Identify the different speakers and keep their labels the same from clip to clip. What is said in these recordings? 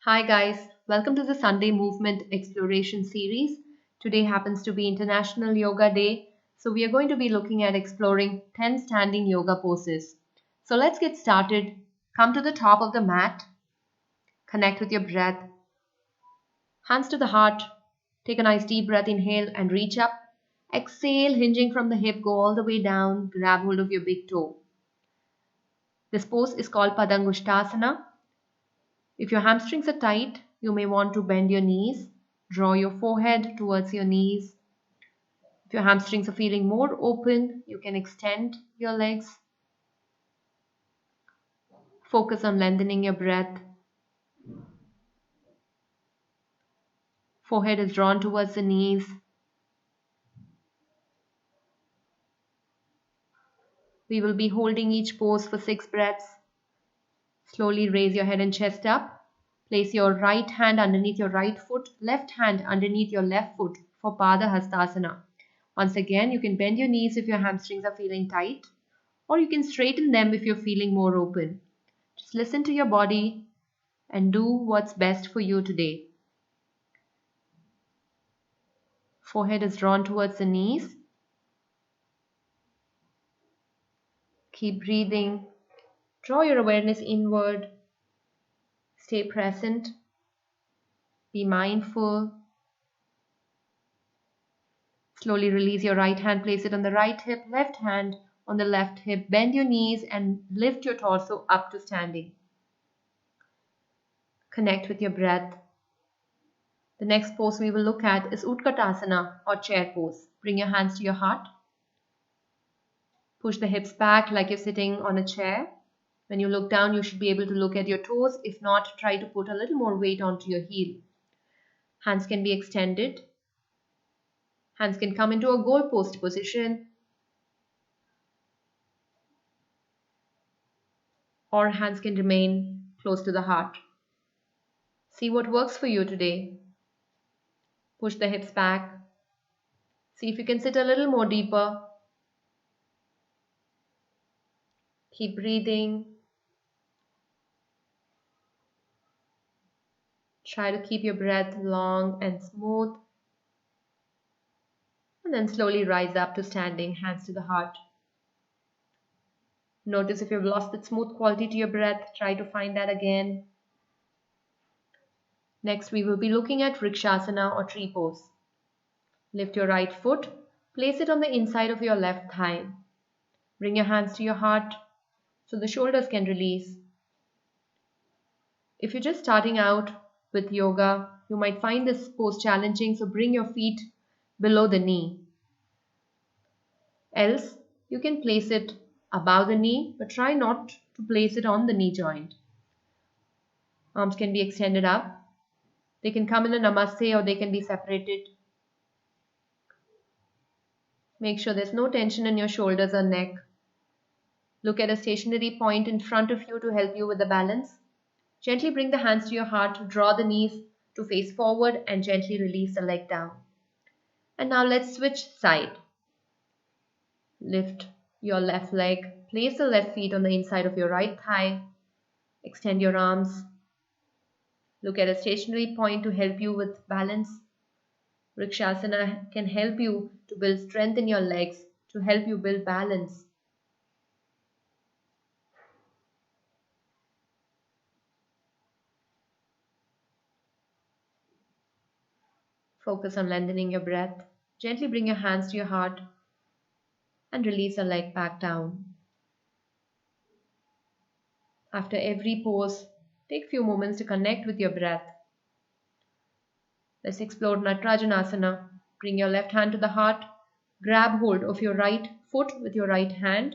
Speaker 1: Hi guys, welcome to the Sunday Movement Exploration series. Today happens to be International Yoga Day, so we are going to be looking at exploring 10 standing yoga poses. So let's get started. Come to the top of the mat, connect with your breath, hands to the heart. Take a nice deep breath, inhale and reach up. Exhale, hinging from the hip, go all the way down, grab hold of your big toe. This pose is called Padangushtasana. If your hamstrings are tight, you may want to bend your knees, draw your forehead towards your knees. If your hamstrings are feeling more open, you can extend your legs. Focus on lengthening your breath. Forehead is drawn towards the knees. We will be holding each pose for 6 breaths. Slowly raise your head and chest up. Place your right hand underneath your right foot, left hand underneath your left foot for Padahastasana. Once again, you can bend your knees if your hamstrings are feeling tight, or you can straighten them if you're feeling more open. Just listen to your body and do what's best for you today. Forehead is drawn towards the knees. Keep breathing. Draw your awareness inward. Stay present. Be mindful. Slowly release your right hand. Place it on the right hip, left hand on the left hip. Bend your knees and lift your torso up to standing. Connect with your breath. The next pose we will look at is Utkatasana or chair pose. Bring your hands to your heart. Push the hips back like you're sitting on a chair. When you look down, you should be able to look at your toes. If not, try to put a little more weight onto your heel. Hands can be extended. Hands can come into a goalpost position. Or hands can remain close to the heart. See what works for you today. Push the hips back. See if you can sit a little more deeper. Keep breathing. Try to keep your breath long and smooth. And then slowly rise up to standing, hands to the heart. Notice if you've lost that smooth quality to your breath, try to find that again. Next, we will be looking at Vrkshasana or tree pose. Lift your right foot, place it on the inside of your left thigh. Bring your hands to your heart so the shoulders can release. If you're just starting out with yoga, you might find this pose challenging, so bring your feet below the knee. Else, you can place it above the knee, but try not to place it on the knee joint. Arms can be extended up. They can come in a Namaste or they can be separated. Make sure there's no tension in your shoulders or neck. Look at a stationary point in front of you to help you with the balance. Gently bring the hands to your heart, draw the knees to face forward and gently release the leg down. And now let's switch side. Lift your left leg, place the left feet on the inside of your right thigh. Extend your arms. Look at a stationary point to help you with balance. Vrkshasana can help you to build strength in your legs, to help you build balance. Focus on lengthening your breath. Gently bring your hands to your heart and release the leg back down. After every pose, take a few moments to connect with your breath. Let's explore Natarajanasana. Bring your left hand to the heart. Grab hold of your right foot with your right hand.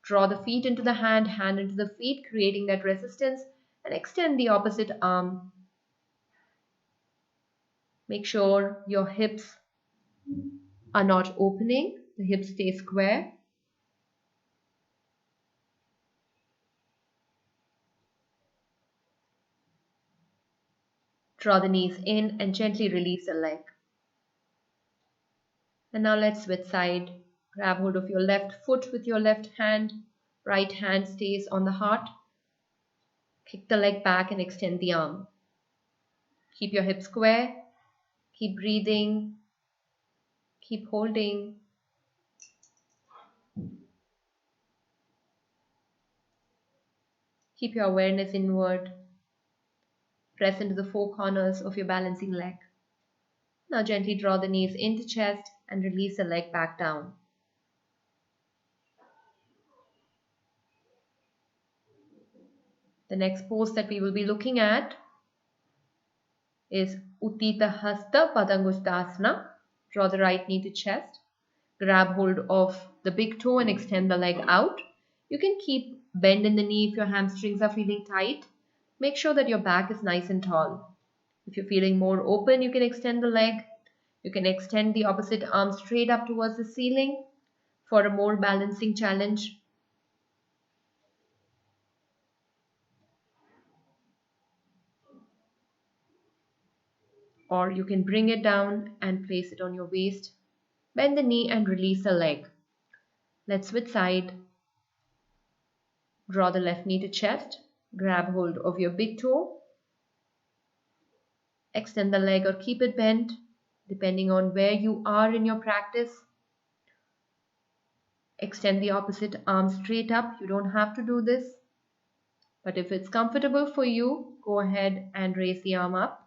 Speaker 1: Draw the feet into the hand, hand into the feet, creating that resistance, and extend the opposite arm. Make sure your hips are not opening. The hips stay square. Draw the knees in and gently release the leg. And now let's switch side. Grab hold of your left foot with your left hand. Right hand stays on the heart. Kick the leg back and extend the arm. Keep your hips square. Keep breathing. Keep holding. Keep your awareness inward. Press into the four corners of your balancing leg. Now gently draw the knees into chest and release the leg back down. The next pose that we will be looking at is Uttitahastapadangushtasana. Draw the right knee to chest. Grab hold of the big toe and extend the leg out. You can keep bend in the knee if your hamstrings are feeling tight. Make sure that your back is nice and tall. If you're feeling more open, you can extend the leg. You can extend the opposite arm straight up towards the ceiling for a more balancing challenge. Or you can bring it down and place it on your waist. Bend the knee and release the leg. Let's switch side. Draw the left knee to chest. Grab hold of your big toe. Extend the leg or keep it bent, depending on where you are in your practice. Extend the opposite arm straight up. You don't have to do this. But if it's comfortable for you, go ahead and raise the arm up.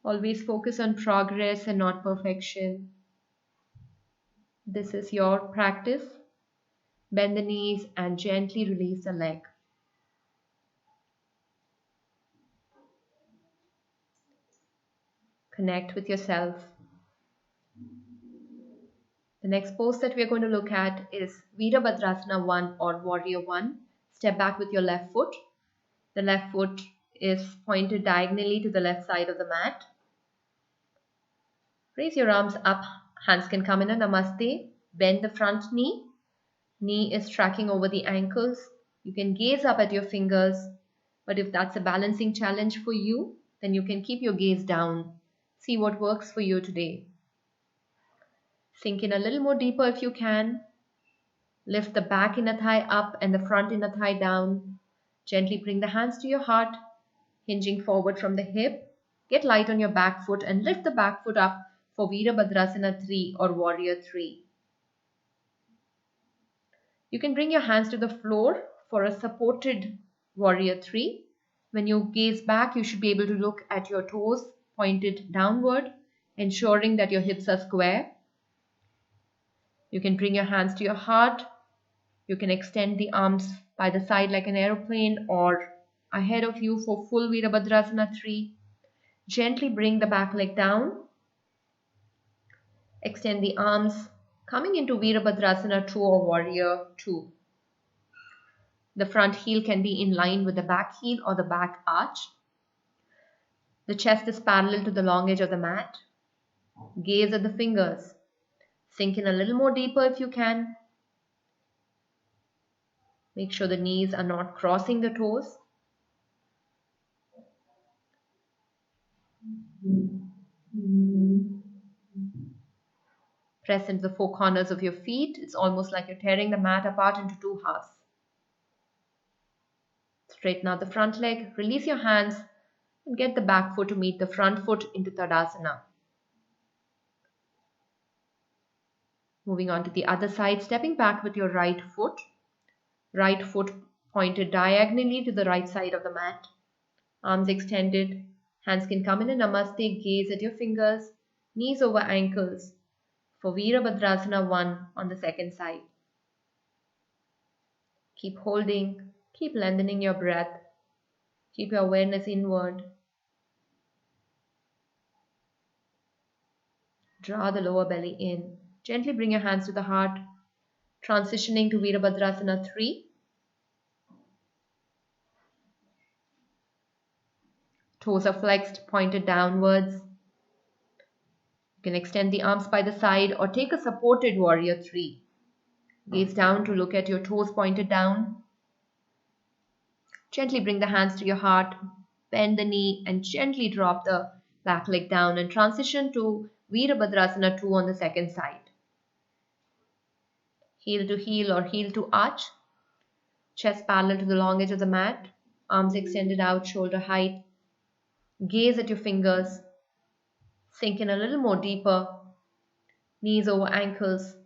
Speaker 1: Always focus on progress and not perfection. This is your practice. Bend the knees and gently release the leg. Connect with yourself. The next pose that we are going to look at is Veerabadrasana 1 or Warrior 1. Step back with your left foot. The left foot is pointed diagonally to the left side of the mat. Raise your arms up. Hands can come in a Namaste. Bend the front knee. Knee is tracking over the ankles. You can gaze up at your fingers. But if that's a balancing challenge for you, then you can keep your gaze down. See what works for you today. Sink in a little more deeper if you can. Lift the back inner thigh up and the front inner thigh down. Gently bring the hands to your heart, hinging forward from the hip. Get light on your back foot and lift the back foot up for Veerabadrasana 3 or Warrior 3. You can bring your hands to the floor for a supported Warrior 3. When you gaze back, you should be able to look at your toes pointed downward, ensuring that your hips are square. You can bring your hands to your heart. You can extend the arms by the side like an aeroplane or ahead of you for full Veerabadrasana 3. Gently bring the back leg down. Extend the arms, coming into Veerabadrasana 2 or Warrior 2. The front heel can be in line with the back heel or the back arch. The chest is parallel to the long edge of the mat. Gaze at the fingers. Sink in a little more deeper if you can. Make sure the knees are not crossing the toes. Press into the four corners of your feet. It's almost like you're tearing the mat apart into two halves. Straighten out the front leg. Release your hands and get the back foot to meet the front foot into Tadasana. Moving on to the other side, stepping back with your right foot. Right foot pointed diagonally to the right side of the mat. Arms extended. Hands can come in a Namaste. Gaze at your fingers. Knees over ankles. For Veerabadrasana 1 on the second side. Keep holding. Keep lengthening your breath. Keep your awareness inward. Draw the lower belly in. Gently bring your hands to the heart. Transitioning to Veerabadrasana 3. Toes are flexed, pointed downwards. You can extend the arms by the side or take a supported Warrior 3. Gaze down to look at your toes pointed down. Gently bring the hands to your heart. Bend the knee and gently drop the back leg down and transition to Veerabadrasana 2 on the second side. Heel to heel or heel to arch. Chest parallel to the long edge of the mat, arms extended out, shoulder height. Gaze at your fingers, sink in a little more deeper, knees over ankles.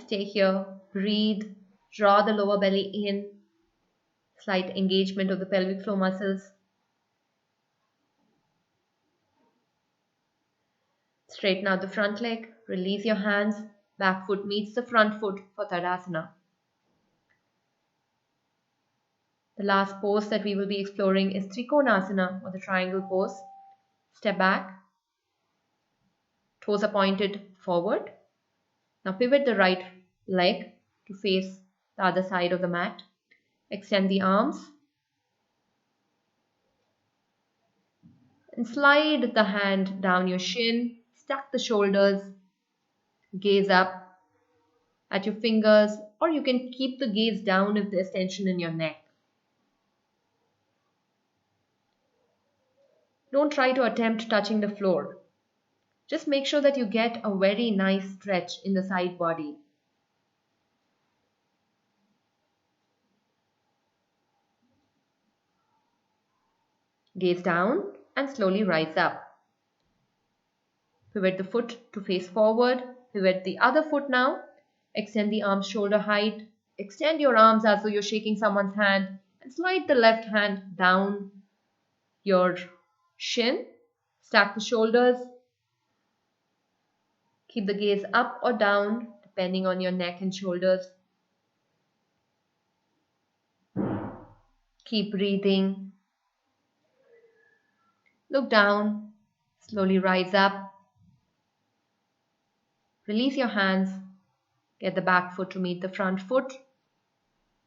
Speaker 1: Stay here, breathe, draw the lower belly in, slight engagement of the pelvic floor muscles. Straighten out the front leg, release your hands, back foot meets the front foot for Tadasana. The last pose that we will be exploring is Trikonasana, or the triangle pose. Step back, toes are pointed forward. Now pivot the right leg to face the other side of the mat. Extend the arms and slide the hand down your shin. Stack the shoulders, gaze up at your fingers, or you can keep the gaze down if there's tension in your neck. Don't try to attempt touching the floor. Just make sure that you get a very nice stretch in the side body. Gaze down and slowly rise up. Pivot the foot to face forward. Pivot the other foot now. Extend the arms shoulder height. Extend your arms as though you're shaking someone's hand and slide the left hand down your shin. Stack the shoulders. Keep the gaze up or down depending on your neck and shoulders. Keep breathing. Look down. Slowly rise up. Release your hands. Get the back foot to meet the front foot.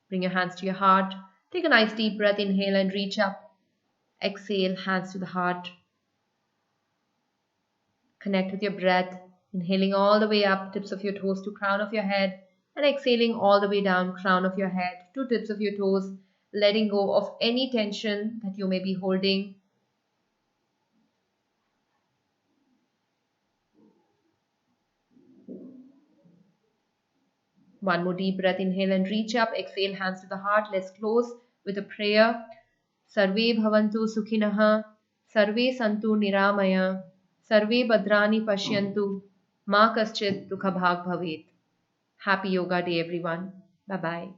Speaker 1: Bring your hands to your heart. Take a nice deep breath. Inhale and reach up. Exhale, hands to the heart. Connect with your breath. Inhaling all the way up, tips of your toes to crown of your head. And exhaling all the way down, crown of your head to tips of your toes. Letting go of any tension that you may be holding. One more deep breath. Inhale and reach up. Exhale, hands to the heart. Let's close with a prayer. Sarve bhavantu sukhinaha. Sarve santu niramaya. Sarve bhadrani pashyantu. Ma kaschit dukha bhag bhavet. Happy Yoga Day, everyone. Bye-bye.